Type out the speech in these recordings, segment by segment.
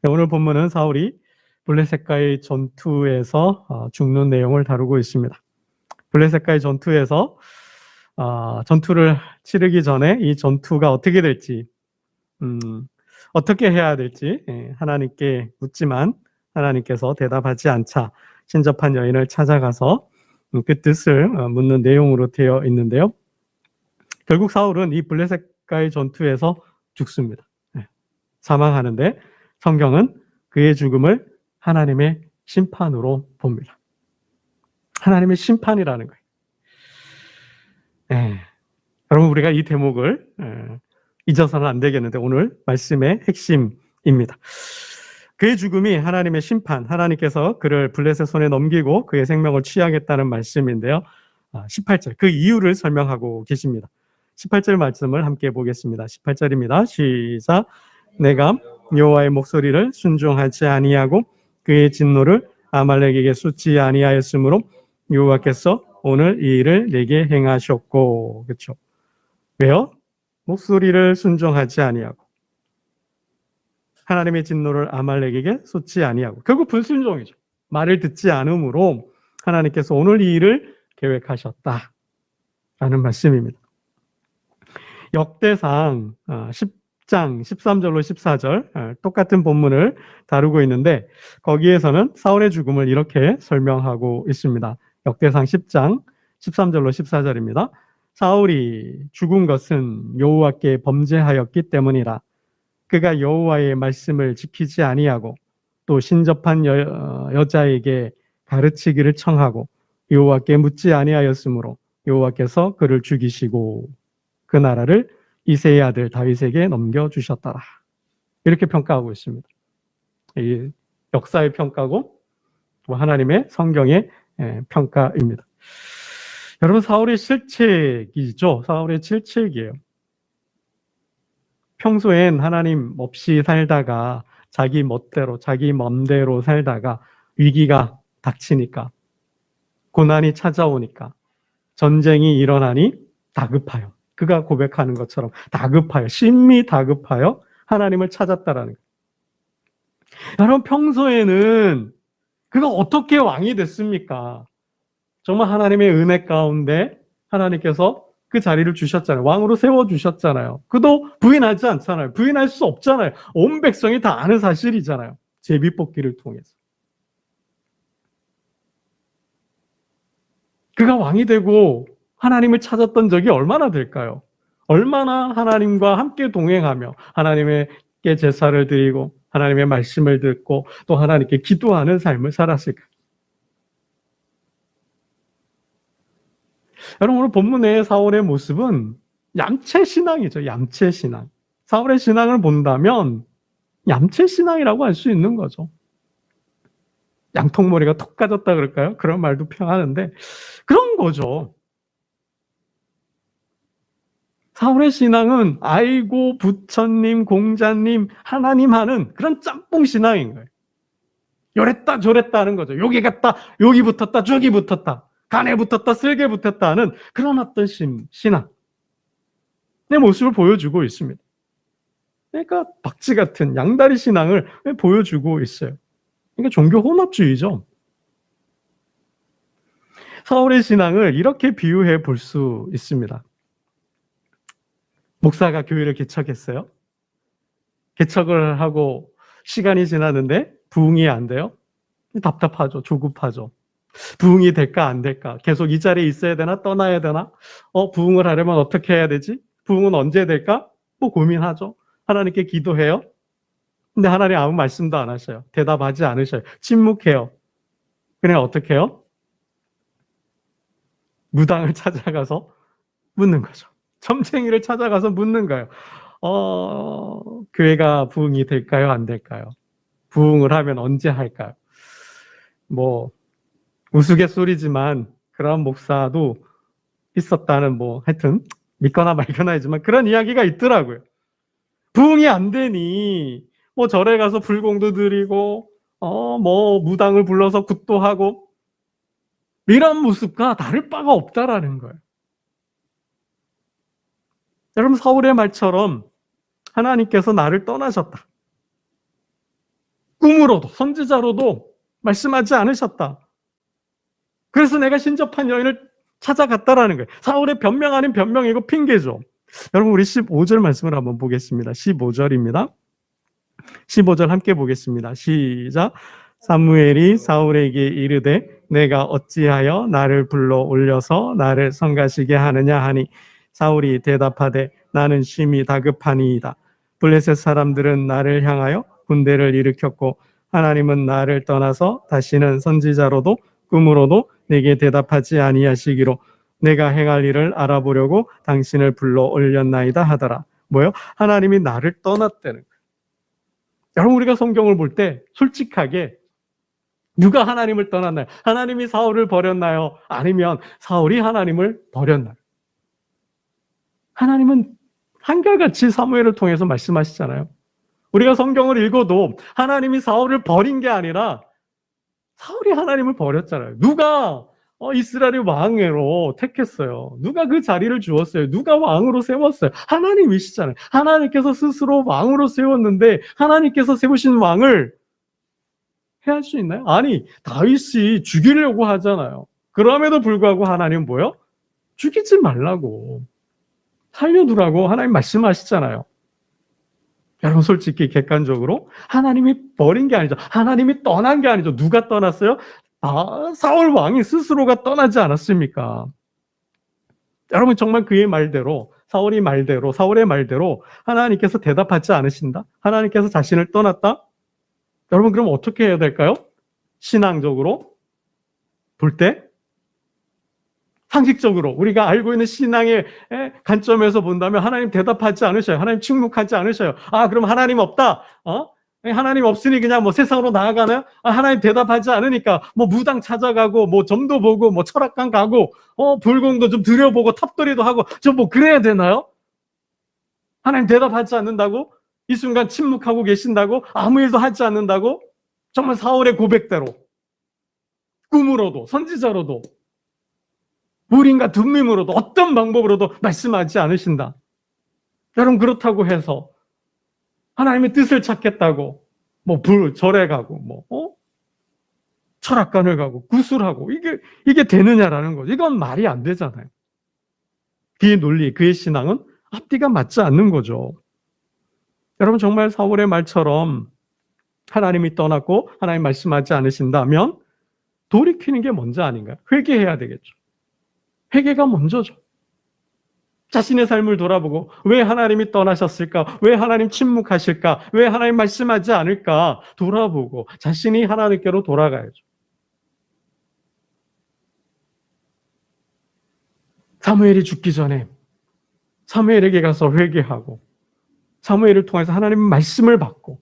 오늘 본문은 사울이 블레셋과의 전투에서 죽는 내용을 다루고 있습니다. 블레셋과의 전투에서 전투를 치르기 전에 이 전투가 어떻게 될지, 어떻게 해야 될지 하나님께 묻지만 하나님께서 대답하지 않자 신접한 여인을 찾아가서 그 뜻을 묻는 내용으로 되어 있는데요. 결국 사울은 이 블레셋과의 전투에서 죽습니다. 사망하는데 성경은 그의 죽음을 하나님의 심판으로 봅니다. 하나님의 심판이라는 거예요. 여러분, 우리가 이 대목을 잊어서는 안 되겠는데 오늘 말씀의 핵심입니다. 그의 죽음이 하나님의 심판, 하나님께서 그를 블레셋 손에 넘기고 그의 생명을 취하겠다는 말씀인데요. 18절, 그 이유를 설명하고 계십니다. 18절 말씀을 함께 보겠습니다. 18절입니다. 시작. 내가 여호와의 목소리를 순종하지 아니하고 그의 진노를 아말렉에게 쏟지 아니하였으므로 여호와께서 오늘 이 일을 내게 행하셨고. 그렇죠? 왜요? 목소리를 순종하지 아니하고 하나님의 진노를 아말렉에게 쏟지 아니하고 결국 불순종이죠. 말을 듣지 않음으로 하나님께서 오늘 이 일을 계획하셨다라는 말씀입니다. 역대상 10장 13절로 14절 똑같은 본문을 다루고 있는데 거기에서는 사울의 죽음을 이렇게 설명하고 있습니다. 역대상 10장 13절로 14절입니다. 사울이 죽은 것은 여호와께 범죄하였기 때문이라. 그가 여호와의 말씀을 지키지 아니하고 또 신접한 여자에게 가르치기를 청하고 여호와께 묻지 아니하였으므로 여호와께서 그를 죽이시고 그 나라를 이새의 아들 다윗에게 넘겨주셨더라. 이렇게 평가하고 있습니다. 이 역사의 평가고 또 하나님의 성경의 평가입니다. 여러분, 사울의 실책이죠. 사울의 실책이에요. 평소엔 하나님 없이 살다가 자기 멋대로, 자기 맘대로 살다가 위기가 닥치니까, 고난이 찾아오니까, 전쟁이 일어나니 다급하여. 그가 고백하는 것처럼 다급하여, 심히 다급하여 하나님을 찾았다라는 거예요. 여러분, 평소에는 그가 어떻게 왕이 됐습니까? 정말 하나님의 은혜 가운데 하나님께서 그 자리를 주셨잖아요. 왕으로 세워주셨잖아요. 그도 부인하지 않잖아요. 부인할 수 없잖아요. 온 백성이 다 아는 사실이잖아요. 제비뽑기를 통해서. 그가 왕이 되고 하나님을 찾았던 적이 얼마나 될까요? 얼마나 하나님과 함께 동행하며 하나님께 제사를 드리고 하나님의 말씀을 듣고 또 하나님께 기도하는 삶을 살았을까요? 여러분, 오늘 본문의 사울의 모습은 얌체신앙이죠. 얌체신앙. 사울의 신앙을 본다면 얌체신앙이라고 할 수 있는 거죠. 양통머리가 톡 까졌다 그럴까요? 그런 말도 표현하는데 그런 거죠. 사울의 신앙은 아이고 부처님, 공자님, 하나님 하는 그런 짬뽕 신앙인 거예요. 요랬다 저랬다 하는 거죠. 여기 갔다 여기 붙었다 저기 붙었다. 간에 붙었다 쓸개 붙었다 하는 그런 어떤 신앙. 내 모습을 보여주고 있습니다. 그러니까 박쥐 같은 양다리 신앙을 보여주고 있어요. 그러니까 종교 혼합주의죠. 사울의 신앙을 이렇게 비유해 볼 수 있습니다. 목사가 교회를 개척했어요. 개척을 하고 시간이 지났는데 부흥이 안 돼요. 답답하죠. 조급하죠. 부흥이 될까 안 될까? 계속 이 자리에 있어야 되나 떠나야 되나? 부흥을 하려면 어떻게 해야 되지? 부흥은 언제 될까? 뭐 고민하죠. 하나님께 기도해요. 근데 하나님 아무 말씀도 안 하셔요. 대답하지 않으셔요. 침묵해요. 그냥 어떻게 해요? 무당을 찾아가서 묻는 거죠. 점쟁이를 찾아가서 묻는 거예요. 교회가 부흥이 될까요? 안 될까요? 부흥을 하면 언제 할까요? 뭐 우스갯소리지만 그런 목사도 있었다는 하여튼 믿거나 말거나 하지만 그런 이야기가 있더라고요. 부흥이 안 되니 절에 가서 불공도 드리고 무당을 불러서 굿도 하고 이런 모습과 다를 바가 없다라는 거예요. 여러분, 사울의 말처럼 하나님께서 나를 떠나셨다. 꿈으로도 선지자로도 말씀하지 않으셨다. 그래서 내가 신접한 여인을 찾아갔다라는 거예요. 사울의 변명 아닌 변명이고 핑계죠. 여러분 우리 15절 말씀을 한번 보겠습니다. 15절입니다. 15절 함께 보겠습니다. 시작. 사무엘이 사울에게 이르되 내가 어찌하여 나를 불러 올려서 나를 성가시게 하느냐 하니 사울이 대답하되 나는 심히 다급하니이다. 블레셋 사람들은 나를 향하여 군대를 일으켰고 하나님은 나를 떠나서 다시는 선지자로도 꿈으로도 내게 대답하지 아니하시기로 내가 행할 일을 알아보려고 당신을 불러 올렸나이다 하더라. 뭐요? 하나님이 나를 떠났다는 거예요. 여러분 우리가 성경을 볼 때 솔직하게 누가 하나님을 떠났나요? 하나님이 사울을 버렸나요? 아니면 사울이 하나님을 버렸나요? 하나님은 한결같이 사무엘을 통해서 말씀하시잖아요. 우리가 성경을 읽어도 하나님이 사울을 버린 게 아니라 사울이 하나님을 버렸잖아요. 누가 이스라엘의 왕으로 택했어요? 누가 그 자리를 주었어요? 누가 왕으로 세웠어요? 하나님이시잖아요. 하나님께서 스스로 왕으로 세웠는데 하나님께서 세우신 왕을 해할 수 있나요? 아니, 다윗이 죽이려고 하잖아요. 그럼에도 불구하고 하나님은 뭐요? 죽이지 말라고. 살려두라고 하나님 말씀하시잖아요. 여러분 솔직히 객관적으로 하나님이 버린 게 아니죠. 하나님이 떠난 게 아니죠. 누가 떠났어요? 사울 왕이 스스로가 떠나지 않았습니까? 여러분 정말 그의 말대로 사울의 말대로 하나님께서 대답하지 않으신다? 하나님께서 자신을 떠났다? 여러분 그럼 어떻게 해야 될까요? 신앙적으로 볼 때 상식적으로 우리가 알고 있는 신앙의 관점에서 본다면 하나님 대답하지 않으셔요. 하나님 침묵하지 않으셔요. 그럼 하나님 없다. 하나님 없으니 그냥 뭐 세상으로 나아가나요? 하나님 대답하지 않으니까 뭐 무당 찾아가고 뭐 점도 보고 뭐 철학관 가고 불공도 좀 들여보고 탑돌이도 하고 좀 뭐 그래야 되나요? 하나님 대답하지 않는다고? 이 순간 침묵하고 계신다고? 아무 일도 하지 않는다고? 정말 사울의 고백대로 꿈으로도 선지자로도 우린과 둔밈으로도 어떤 방법으로도 말씀하지 않으신다. 여러분 그렇다고 해서 하나님의 뜻을 찾겠다고 뭐 절에 가고 철학관을 가고 구술하고 이게 되느냐라는 거죠. 이건 말이 안 되잖아요. 그의 논리, 그의 신앙은 앞뒤가 맞지 않는 거죠. 여러분 정말 사울의 말처럼 하나님이 떠났고 하나님 말씀하지 않으신다면 돌이키는 게 먼저 아닌가요? 회개해야 되겠죠. 회개가 먼저죠. 자신의 삶을 돌아보고 왜 하나님이 떠나셨을까? 왜 하나님 침묵하실까? 왜 하나님 말씀하지 않을까? 돌아보고 자신이 하나님께로 돌아가야죠. 사무엘이 죽기 전에 사무엘에게 가서 회개하고 사무엘을 통해서 하나님 말씀을 받고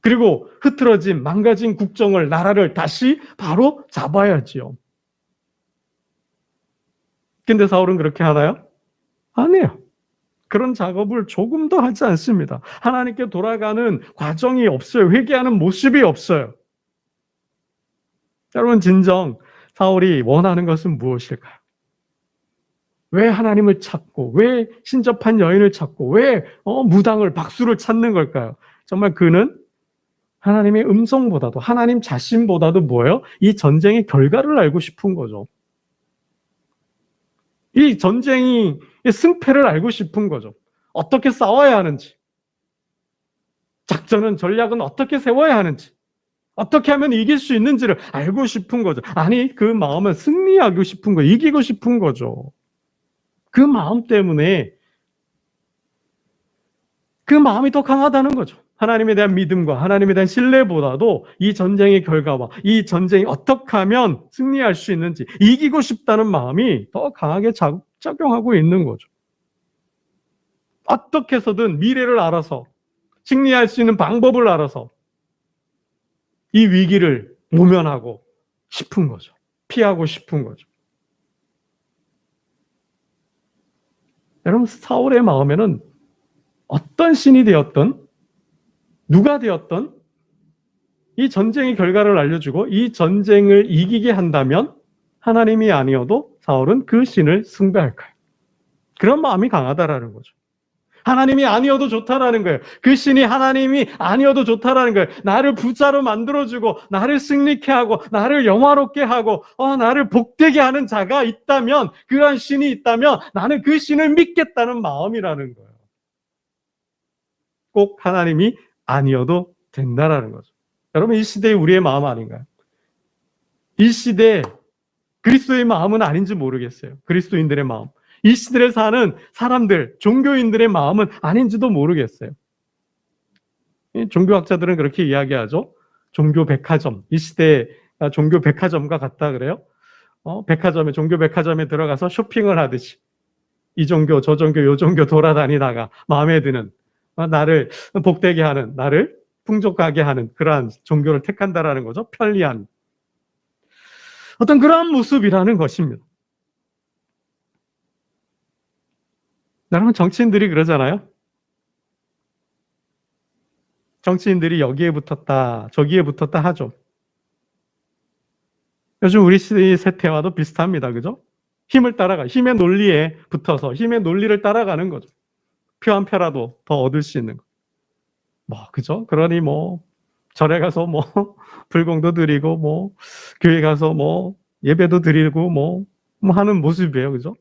그리고 흐트러진 망가진 국정을 나라를 다시 바로 잡아야지요. 근데 사울은 그렇게 하나요? 아니에요. 그런 작업을 조금도 하지 않습니다. 하나님께 돌아가는 과정이 없어요. 회개하는 모습이 없어요. 여러분 진정 사울이 원하는 것은 무엇일까요? 왜 하나님을 찾고 왜 신접한 여인을 찾고 왜 무당을 박수를 찾는 걸까요? 정말 그는 하나님의 음성보다도 하나님 자신보다도 뭐예요? 이 전쟁의 결과를 알고 싶은 거죠. 이 전쟁의 승패를 알고 싶은 거죠. 어떻게 싸워야 하는지, 작전은 전략은 어떻게 세워야 하는지, 어떻게 하면 이길 수 있는지를 알고 싶은 거죠. 아니, 그 마음은 승리하고 싶은 거예요. 이기고 싶은 거죠. 그 마음 때문에 그 마음이 더 강하다는 거죠. 하나님에 대한 믿음과 하나님에 대한 신뢰보다도 이 전쟁의 결과와 이 전쟁이 어떻게 하면 승리할 수 있는지 이기고 싶다는 마음이 더 강하게 작용하고 있는 거죠. 어떻게 해서든 미래를 알아서 승리할 수 있는 방법을 알아서 이 위기를 모면하고 싶은 거죠. 피하고 싶은 거죠. 여러분 사울의 마음에는 어떤 신이 되었던 누가 되었던 이 전쟁의 결과를 알려주고 이 전쟁을 이기게 한다면 하나님이 아니어도 사울은 그 신을 숭배할 거예요. 그런 마음이 강하다라는 거죠. 하나님이 아니어도 좋다라는 거예요. 그 신이 하나님이 아니어도 좋다라는 거예요. 나를 부자로 만들어주고 나를 승리케 하고 나를 영화롭게 하고 나를 복되게 하는 자가 있다면, 그러한 신이 있다면 나는 그 신을 믿겠다는 마음이라는 거예요. 꼭 하나님이 아니어도 된다라는 거죠. 여러분, 이 시대에 우리의 마음 아닌가요? 이 시대에 그리스도의 마음은 아닌지 모르겠어요. 그리스도인들의 마음. 이 시대에 사는 사람들, 종교인들의 마음은 아닌지도 모르겠어요. 종교학자들은 그렇게 이야기하죠. 종교 백화점. 이 시대에 종교 백화점과 같다 그래요. 백화점에, 종교 백화점에 들어가서 쇼핑을 하듯이 이 종교, 저 종교, 요 종교 돌아다니다가 마음에 드는, 나를 복되게 하는, 나를 풍족하게 하는 그러한 종교를 택한다라는 거죠. 편리한 어떤 그러한 모습이라는 것입니다. 여러분, 정치인들이 그러잖아요. 정치인들이 여기에 붙었다, 저기에 붙었다 하죠. 요즘 우리 시대의 세태와도 비슷합니다. 그죠? 힘을 따라가, 힘의 논리에 붙어서 힘의 논리를 따라가는 거죠. 표 한 표라도 더 얻을 수 있는 거. 그죠? 그러니 절에 가서 불공도 드리고 교회 가서 예배도 드리고 하는 모습이에요. 그죠?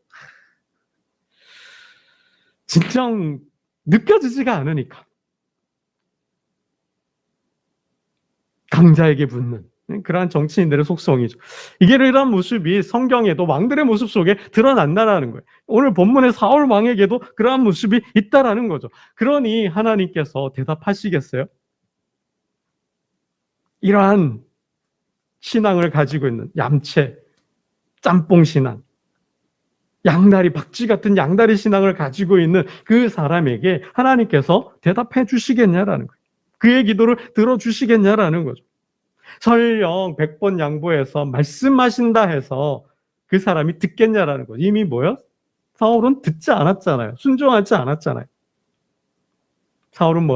진정 느껴지지가 않으니까. 강자에게 붙는 그러한 정치인들의 속성이죠. 이런 모습이 성경에도 왕들의 모습 속에 드러난다는 거예요. 오늘 본문의 사울 왕에게도 그러한 모습이 있다라는 거죠. 그러니 하나님께서 대답하시겠어요? 이러한 신앙을 가지고 있는 얌체, 짬뽕 신앙, 양다리, 박쥐 같은 양다리 신앙을 가지고 있는 그 사람에게 하나님께서 대답해 주시겠냐라는 거예요. 그의 기도를 들어주시겠냐라는 거죠. 설령 100번 양보해서 말씀하신다 해서 그 사람이 듣겠냐라는 거죠. 이미 사울은 듣지 않았잖아요. 순종하지 않았잖아요. 사울은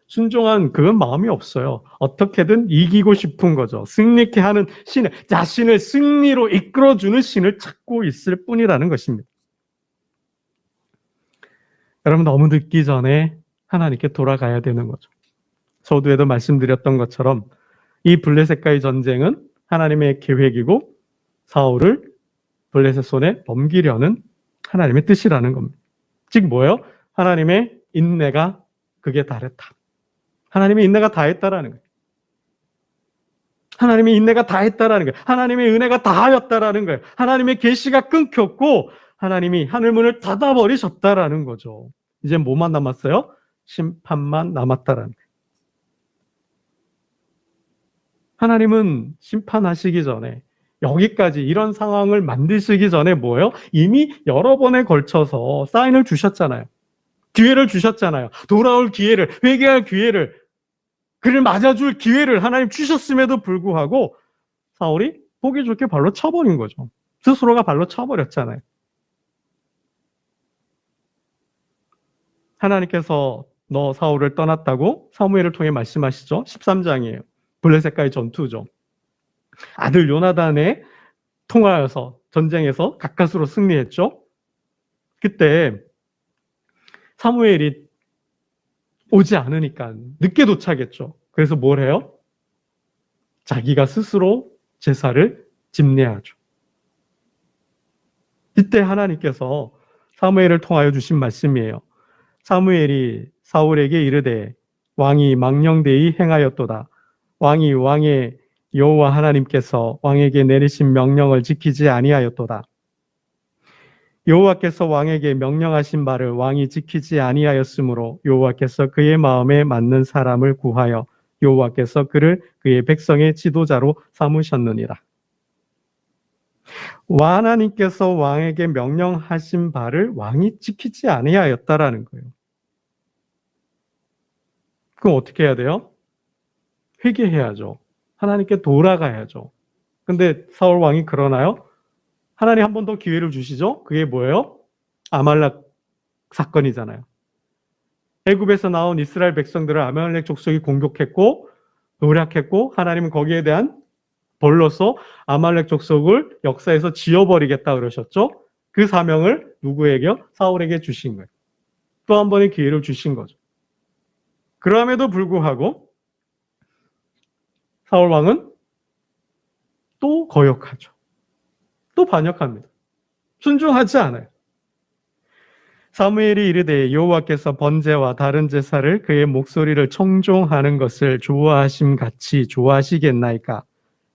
순종한 그건 마음이 없어요. 어떻게든 이기고 싶은 거죠. 승리케 하는 신을, 자신을 승리로 이끌어주는 신을 찾고 있을 뿐이라는 것입니다. 여러분, 너무 늦기 전에 하나님께 돌아가야 되는 거죠. 서두에도 말씀드렸던 것처럼 이 블레셋과의 전쟁은 하나님의 계획이고 사울을 블레셋 손에 넘기려는 하나님의 뜻이라는 겁니다. 즉 하나님의 인내가 극에 달했다. 하나님의 인내가 다했다라는 거예요. 하나님의 인내가 다했다라는 거예요. 하나님의 은혜가 다하였다라는 거예요. 하나님의 계시가 끊겼고 하나님이 하늘문을 닫아버리셨다라는 거죠. 이제 뭐만 남았어요? 심판만 남았다라는 거예요. 하나님은 심판하시기 전에, 여기까지 이런 상황을 만드시기 전에 이미 여러 번에 걸쳐서 사인을 주셨잖아요. 기회를 주셨잖아요. 돌아올 기회를, 회개할 기회를, 그를 맞아줄 기회를 하나님 주셨음에도 불구하고 사울이 보기 좋게 발로 쳐버린 거죠. 스스로가 발로 쳐버렸잖아요. 하나님께서 너 사울을 떠났다고 사무엘을 통해 말씀하시죠. 13장이에요. 블레셋과의 전투죠. 아들 요나단에 통하여서 전쟁에서 가까스로 승리했죠. 그때 사무엘이 오지 않으니까 늦게 도착했죠. 그래서 뭘 해요? 자기가 스스로 제사를 집례하죠. 이때 하나님께서 사무엘을 통하여 주신 말씀이에요. 사무엘이 사울에게 이르되 왕이 망령되이 행하였도다. 왕이 왕의 여호와 하나님께서 왕에게 내리신 명령을 지키지 아니하였도다. 여호와께서 왕에게 명령하신 바를 왕이 지키지 아니하였으므로 여호와께서 그의 마음에 맞는 사람을 구하여 여호와께서 그를 그의 백성의 지도자로 삼으셨느니라. 하나님께서 왕에게 명령하신 바를 왕이 지키지 아니하였다라는 거예요. 그럼 어떻게 해야 돼요? 회개해야죠. 하나님께 돌아가야죠. 근데 사울 왕이 그러나요? 하나님 한 번 더 기회를 주시죠. 그게 뭐예요? 아말렉 사건이잖아요. 애굽에서 나온 이스라엘 백성들을 아말렉 족속이 공격했고 노략했고 하나님은 거기에 대한 벌로서 아말렉 족속을 역사에서 지워버리겠다 그러셨죠. 그 사명을 누구에게요? 사울에게 주신 거예요. 또 한 번의 기회를 주신 거죠. 그럼에도 불구하고 사울 왕은 또 거역하죠. 또 반역합니다. 순종하지 않아요. 사무엘이 이르되 여호와께서 번제와 다른 제사를 그의 목소리를 청종하는 것을 좋아하심 같이 좋아하시겠나이까?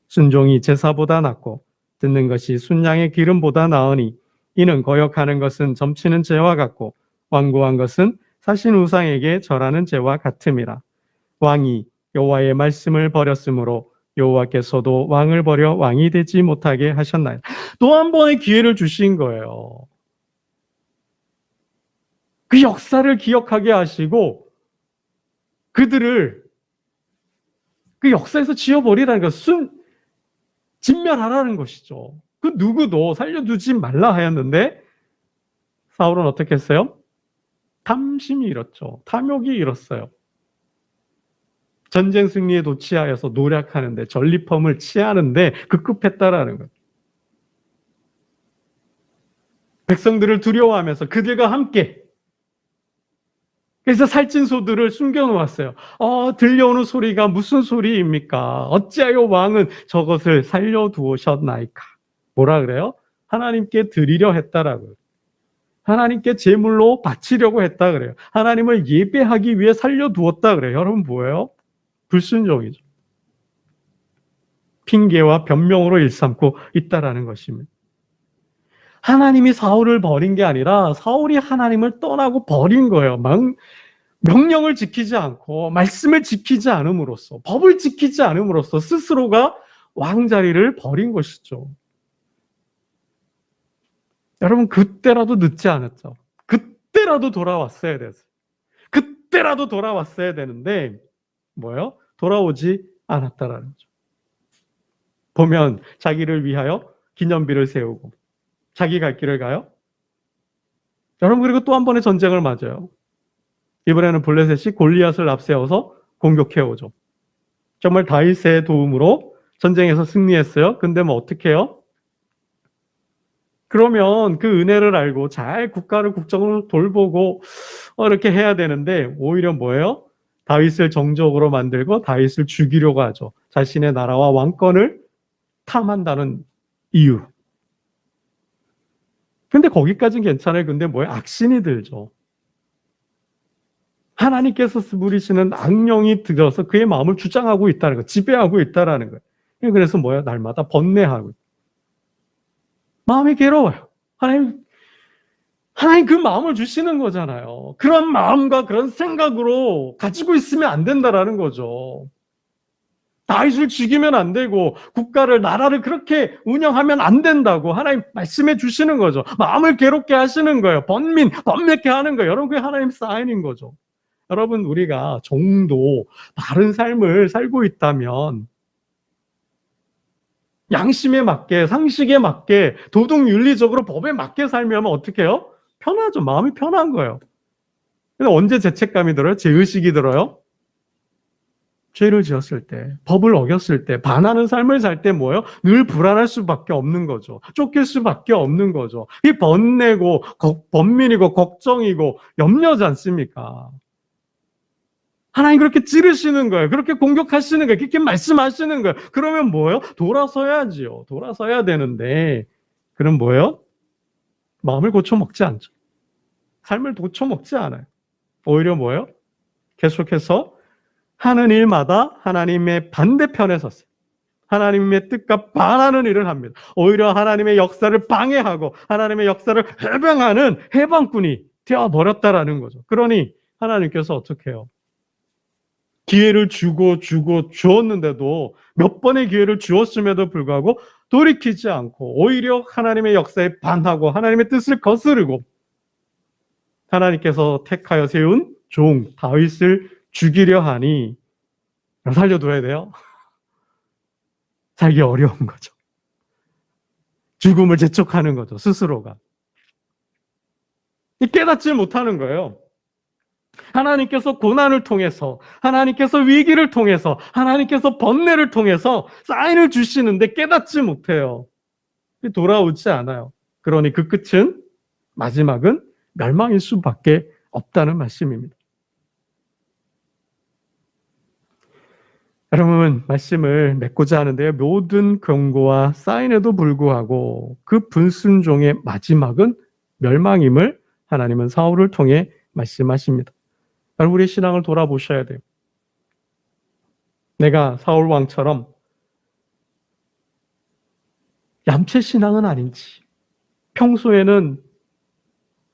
순종이 제사보다 낫고 듣는 것이 순양의 기름보다 나으니 이는 거역하는 것은 점치는 죄와 같고 완고한 것은 사신 우상에게 절하는 죄와 같음이라. 왕이 여호와의 말씀을 버렸으므로 여호와께서도 왕을 버려 왕이 되지 못하게 하셨나요? 또 한 번의 기회를 주신 거예요. 그 역사를 기억하게 하시고 그들을 그 역사에서 지워버리라는 것, 진멸하라는 것이죠. 그 누구도 살려두지 말라 하였는데 사울은 어떻게 했어요? 탐심이 일었죠. 탐욕이 일었어요. 전쟁 승리에 도취하여서 노력하는데 전리품을 취하는데 급급했다라는 것. 백성들을 두려워하면서 그들과 함께 그래서 살찐 소들을 숨겨놓았어요. 들려오는 소리가 무슨 소리입니까? 어찌하여 왕은 저것을 살려두셨나이까? 뭐라 그래요? 하나님께 드리려 했다라고요. 하나님께 제물로 바치려고 했다 그래요. 하나님을 예배하기 위해 살려두었다 그래요. 여러분 뭐예요? 불순종이죠. 핑계와 변명으로 일삼고 있다라는 것입니다. 하나님이 사울을 버린 게 아니라 사울이 하나님을 떠나고 버린 거예요. 명령을 지키지 않고 말씀을 지키지 않음으로써 법을 지키지 않음으로써 스스로가 왕자리를 버린 것이죠. 여러분 그때라도 늦지 않았죠. 그때라도 돌아왔어야 됐어요. 그때라도 돌아왔어야 되는데 뭐예요? 돌아오지 않았다라는 거죠. 보면 자기를 위하여 기념비를 세우고 자기 갈 길을 가요. 여러분 그리고 또 한 번의 전쟁을 맞아요. 이번에는 블레셋이 골리앗을 앞세워서 공격해오죠. 정말 다윗의 도움으로 전쟁에서 승리했어요. 근데 뭐 어떻게 해요? 그러면 그 은혜를 알고 잘 국가를 국정을 돌보고 이렇게 해야 되는데 오히려 뭐예요? 다윗을 정적으로 만들고 다윗을 죽이려고 하죠. 자신의 나라와 왕권을 탐한다는 이유. 근데 거기까지는 괜찮아요. 근데 뭐예요? 악신이 들죠. 하나님께서 부리시는 악령이 들어서 그의 마음을 주장하고 있다는 거, 지배하고 있다는 거예요. 그래서 뭐예요? 날마다 번뇌하고. 마음이 괴로워요. 하나님 그 마음을 주시는 거잖아요. 그런 마음과 그런 생각으로 가지고 있으면 안 된다라는 거죠. 다윗을 죽이면 안 되고 국가를 나라를 그렇게 운영하면 안 된다고 하나님 말씀해 주시는 거죠. 마음을 괴롭게 하시는 거예요. 번뇌케 하는 거예요. 여러분 그게 하나님 사인인 거죠. 여러분 우리가 정도 바른 삶을 살고 있다면 양심에 맞게 상식에 맞게 도덕 윤리적으로 법에 맞게 살면 어떻게 해요? 편하죠. 마음이 편한 거예요. 근데 언제 죄책감이 들어요? 죄의식이 들어요? 죄를 지었을 때, 법을 어겼을 때, 반하는 삶을 살 때 뭐예요? 늘 불안할 수밖에 없는 거죠. 쫓길 수밖에 없는 거죠. 이 번뇌고 번민이고 걱정이고 염려지 않습니까? 하나님 그렇게 찌르시는 거예요. 그렇게 공격하시는 거예요. 그렇게 말씀하시는 거예요. 그러면 뭐예요? 돌아서야지요. 돌아서야 되는데 그럼 뭐예요? 마음을 고쳐먹지 않죠. 삶을 고쳐먹지 않아요. 오히려 뭐예요? 계속해서 하는 일마다 하나님의 반대편에 섰어요. 하나님의 뜻과 반하는 일을 합니다. 오히려 하나님의 역사를 방해하고 하나님의 역사를 해방하는 해방꾼이 되어버렸다라는 거죠. 그러니 하나님께서 어떻게 해요? 기회를 주었는데도 몇 번의 기회를 주었음에도 불구하고 돌이키지 않고 오히려 하나님의 역사에 반하고 하나님의 뜻을 거스르고 하나님께서 택하여 세운 종 다윗을 죽이려 하니 살려둬야 돼요. 살기 어려운 거죠. 죽음을 재촉하는 거죠. 스스로가. 깨닫지 못하는 거예요. 하나님께서 고난을 통해서 하나님께서 위기를 통해서 하나님께서 번뇌를 통해서 사인을 주시는데 깨닫지 못해요. 돌아오지 않아요. 그러니 그 끝은 마지막은 멸망일 수밖에 없다는 말씀입니다. 여러분, 말씀을 맺고자 하는데요. 모든 경고와 사인에도 불구하고 그 불순종의 마지막은 멸망임을 하나님은 사울을 통해 말씀하십니다. 여러분, 우리의 신앙을 돌아보셔야 돼요. 내가 사울 왕처럼 얌체 신앙은 아닌지, 평소에는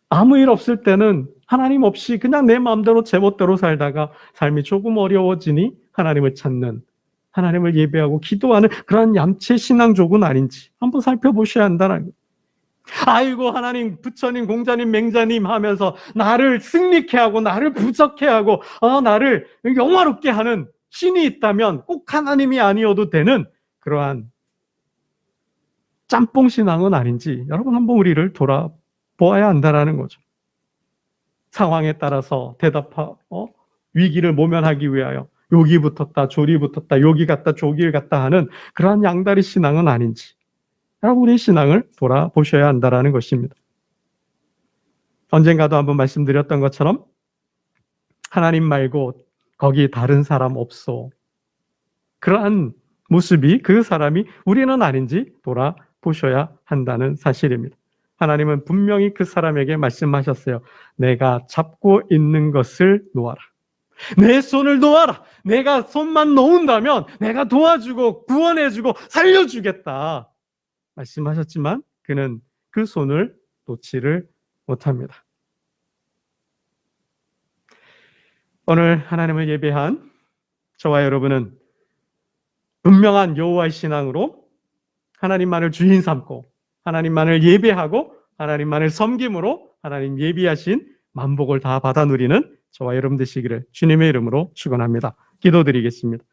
아무 일 없을 때는 하나님 없이 그냥 내 마음대로 제멋대로 살다가 삶이 조금 어려워지니 하나님을 찾는, 하나님을 예배하고 기도하는 그런 얌체 신앙족은 아닌지 한번 살펴보셔야 한다는 거예요. 아이고 하나님, 부처님, 공자님, 맹자님 하면서 나를 승리케 하고 나를 부적케 하고 나를 영화롭게 하는 신이 있다면 꼭 하나님이 아니어도 되는 그러한 짬뽕 신앙은 아닌지 여러분 한번 우리를 돌아보아야 한다는 거죠. 상황에 따라서 위기를 모면하기 위하여 여기 붙었다 저리 붙었다 여기 갔다 저기 갔다 하는 그러한 양다리 신앙은 아닌지 여러분 우리의 신앙을 돌아보셔야 한다는 것입니다. 언젠가도 한번 말씀드렸던 것처럼 하나님 말고 거기 다른 사람 없소. 그러한 모습이 그 사람이 우리는 아닌지 돌아보셔야 한다는 사실입니다. 하나님은 분명히 그 사람에게 말씀하셨어요. 내가 잡고 있는 것을 놓아라. 내 손을 놓아라. 내가 손만 놓은다면 내가 도와주고 구원해주고 살려주겠다. 말씀하셨지만 그는 그 손을 놓지를 못합니다. 오늘 하나님을 예배한 저와 여러분은 분명한 여호와의 신앙으로 하나님만을 주인 삼고 하나님만을 예배하고 하나님만을 섬김으로 하나님 예비하신 만복을 다 받아 누리는 저와 여러분 되시기를 주님의 이름으로 축원합니다. 기도드리겠습니다.